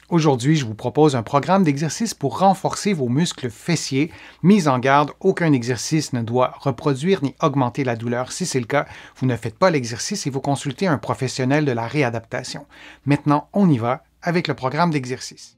Aujourd'hui, je vous propose un programme d'exercice pour renforcer vos muscles fessiers. Mise en garde, aucun exercice ne doit reproduire ni augmenter la douleur. Si c'est le cas, vous ne faites pas l'exercice et vous consultez un professionnel de la réadaptation. Maintenant, on y va avec le programme d'exercice.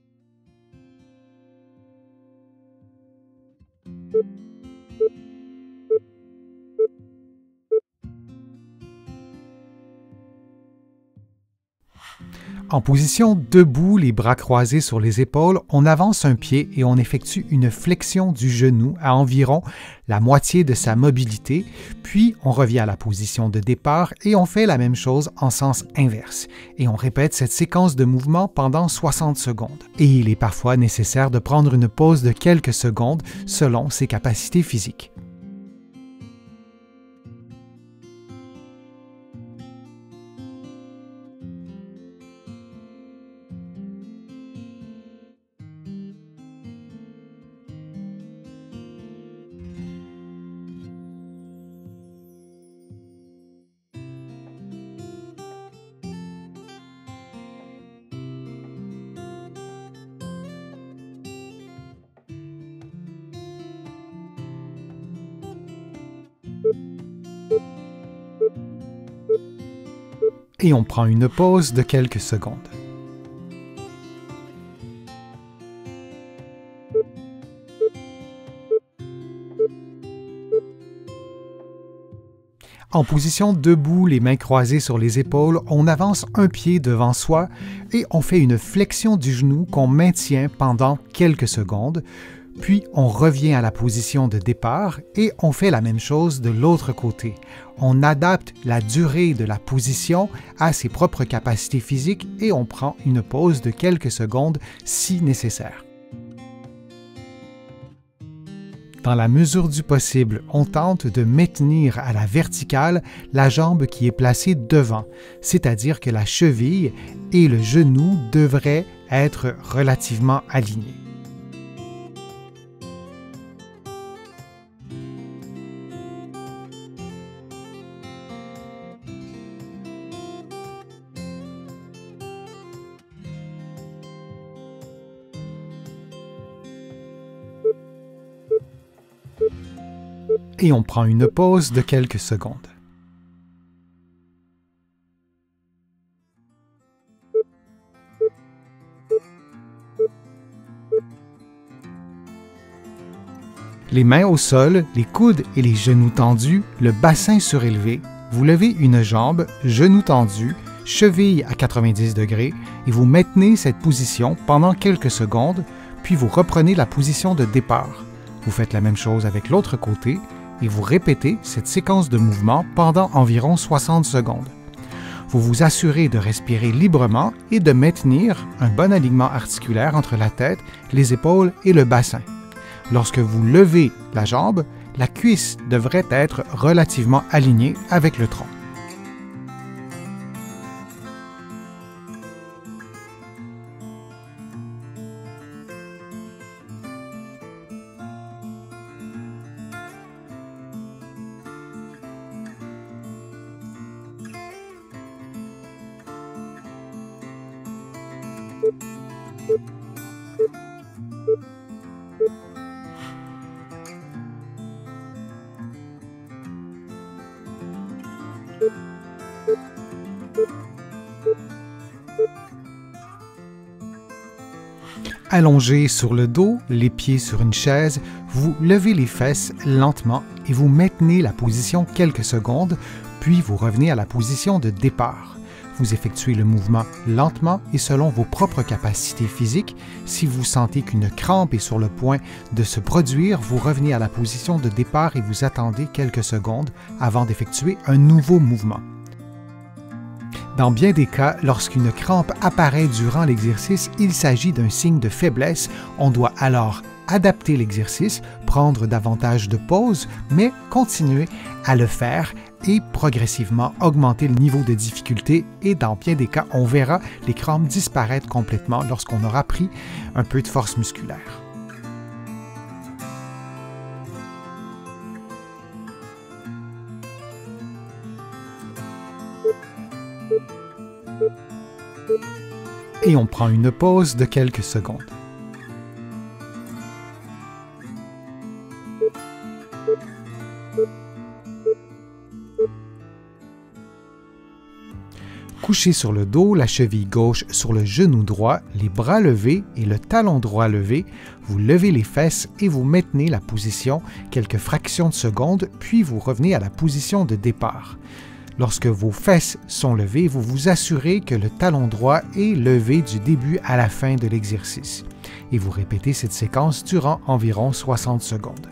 En position debout, les bras croisés sur les épaules, on avance un pied et on effectue une flexion du genou à environ la moitié de sa mobilité, puis on revient à la position de départ et on fait la même chose en sens inverse. Et on répète cette séquence de mouvements pendant 60 secondes. Et il est parfois nécessaire de prendre une pause de quelques secondes selon ses capacités physiques. Et on prend une pause de quelques secondes. En position debout, les mains croisées sur les épaules, on avance un pied devant soi et on fait une flexion du genou qu'on maintient pendant quelques secondes, puis on revient à la position de départ et on fait la même chose de l'autre côté. On adapte la durée de la position à ses propres capacités physiques et on prend une pause de quelques secondes si nécessaire. Dans la mesure du possible, on tente de maintenir à la verticale la jambe qui est placée devant, c'est-à-dire que la cheville et le genou devraient être relativement alignés. Et on prend une pause de quelques secondes. Les mains au sol, les coudes et les genoux tendus, le bassin surélevé, vous levez une jambe, genou tendu, cheville à 90 degrés et vous maintenez cette position pendant quelques secondes, puis vous reprenez la position de départ. Vous faites la même chose avec l'autre côté et vous répétez cette séquence de mouvements pendant environ 60 secondes. Vous vous assurez de respirer librement et de maintenir un bon alignement articulaire entre la tête, les épaules et le bassin. Lorsque vous levez la jambe, la cuisse devrait être relativement alignée avec le tronc. Allongé sur le dos, les pieds sur une chaise, vous levez les fesses lentement et vous maintenez la position quelques secondes, puis vous revenez à la position de départ. Vous effectuez le mouvement lentement et selon vos propres capacités physiques. Si vous sentez qu'une crampe est sur le point de se produire, vous revenez à la position de départ et vous attendez quelques secondes avant d'effectuer un nouveau mouvement. Dans bien des cas, lorsqu'une crampe apparaît durant l'exercice, il s'agit d'un signe de faiblesse. On doit alors adapter l'exercice, prendre davantage de pauses, mais continuer à le faire et progressivement augmenter le niveau de difficulté. Et dans bien des cas, on verra les crampes disparaître complètement lorsqu'on aura pris un peu de force musculaire. Et on prend une pause de quelques secondes. Couché sur le dos, la cheville gauche sur le genou droit, les bras levés et le talon droit levé, vous levez les fesses et vous maintenez la position quelques fractions de secondes, puis vous revenez à la position de départ. Lorsque vos fesses sont levées, vous vous assurez que le talon droit est levé du début à la fin de l'exercice. Et vous répétez cette séquence durant environ 60 secondes.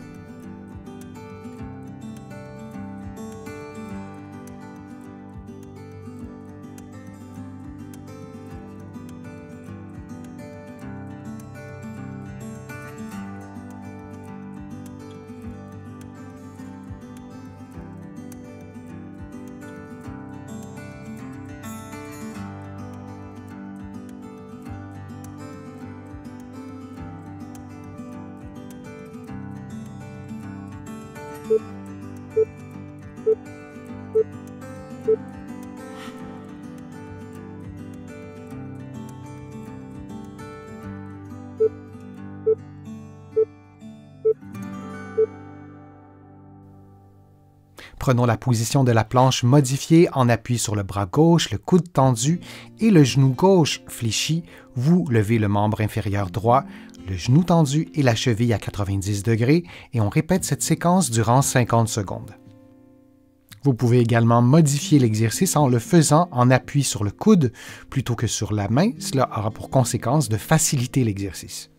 Prenons la position de la planche modifiée en appui sur le bras gauche, le coude tendu et le genou gauche fléchi. Vous levez le membre inférieur droit, le genou tendu et la cheville à 90 degrés et on répète cette séquence durant 50 secondes. Vous pouvez également modifier l'exercice en le faisant en appui sur le coude plutôt que sur la main. Cela aura pour conséquence de faciliter l'exercice.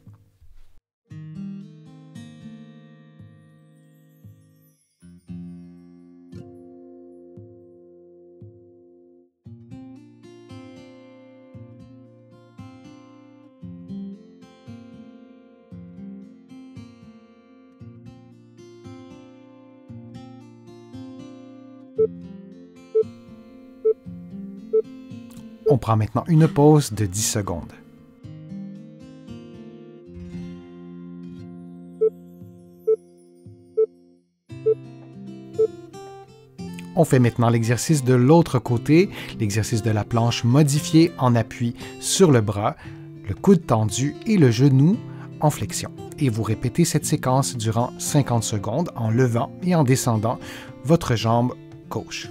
On prend maintenant une pause de 10 secondes. On fait maintenant l'exercice de l'autre côté, l'exercice de la planche modifiée en appui sur le bras, le coude tendu et le genou en flexion. Et vous répétez cette séquence durant 50 secondes en levant et en descendant votre jambe gauche.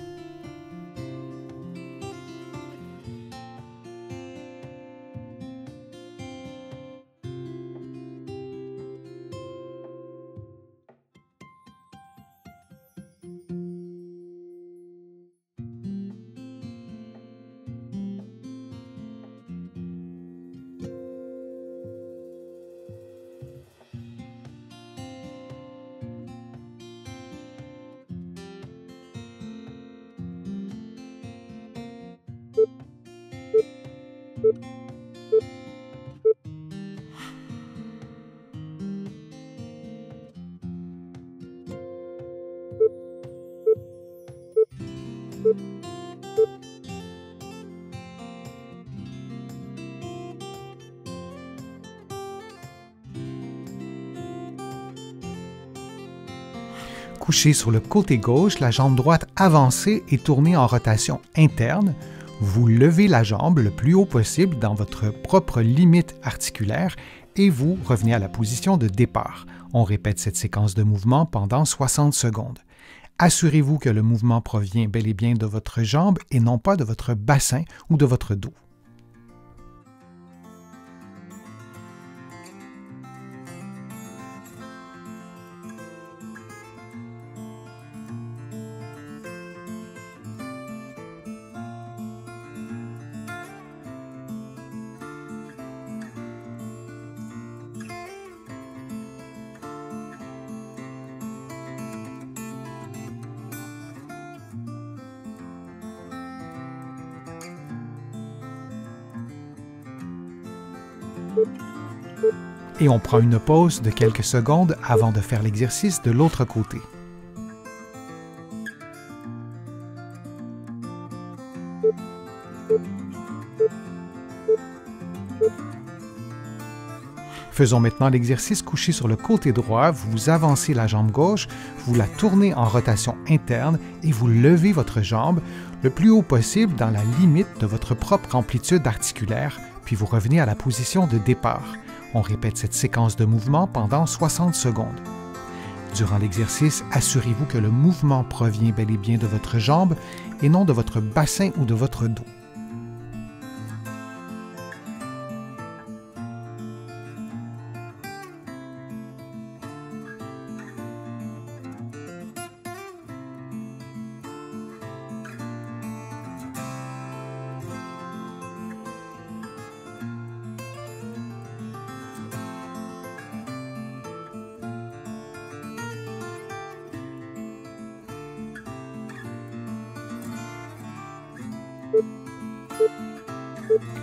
Couché sur le côté gauche, la jambe droite avancée et tournée en rotation interne. Vous levez la jambe le plus haut possible dans votre propre limite articulaire et vous revenez à la position de départ. On répète cette séquence de mouvement pendant 60 secondes. Assurez-vous que le mouvement provient bel et bien de votre jambe et non pas de votre bassin ou de votre dos. Et on prend une pause de quelques secondes avant de faire l'exercice de l'autre côté. Faisons maintenant l'exercice couché sur le côté droit. Vous avancez la jambe gauche, vous la tournez en rotation interne et vous levez votre jambe le plus haut possible dans la limite de votre propre amplitude articulaire, puis vous revenez à la position de départ. On répète cette séquence de mouvements pendant 60 secondes. Durant l'exercice, assurez-vous que le mouvement provient bel et bien de votre jambe et non de votre bassin ou de votre dos.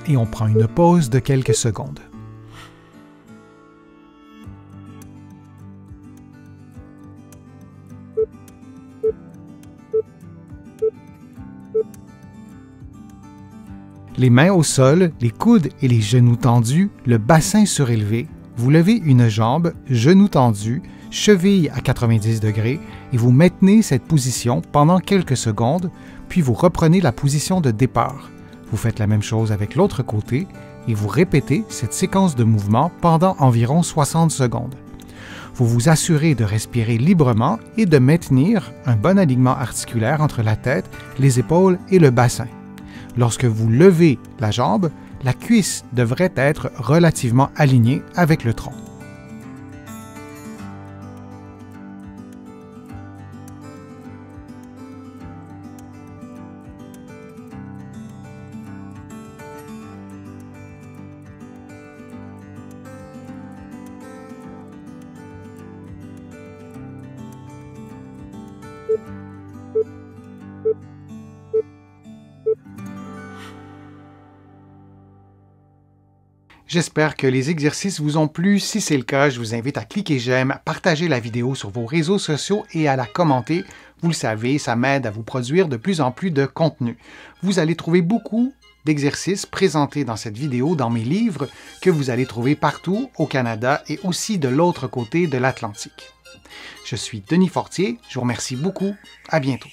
Et on prend une pause de quelques secondes. Les mains au sol, les coudes et les genoux tendus, le bassin surélevé. Vous levez une jambe, genou tendu, cheville à 90 degrés et vous maintenez cette position pendant quelques secondes, puis vous reprenez la position de départ. Vous faites la même chose avec l'autre côté et vous répétez cette séquence de mouvements pendant environ 60 secondes. Vous vous assurez de respirer librement et de maintenir un bon alignement articulaire entre la tête, les épaules et le bassin. Lorsque vous levez la jambe, la cuisse devrait être relativement alignée avec le tronc. J'espère que les exercices vous ont plu. Si c'est le cas, je vous invite à cliquer j'aime, à partager la vidéo sur vos réseaux sociaux et à la commenter. Vous le savez, ça m'aide à vous produire de plus en plus de contenu. Vous allez trouver beaucoup d'exercices présentés dans cette vidéo dans mes livres que vous allez trouver partout au Canada et aussi de l'autre côté de l'Atlantique. Je suis Denis Fortier, je vous remercie beaucoup. À bientôt.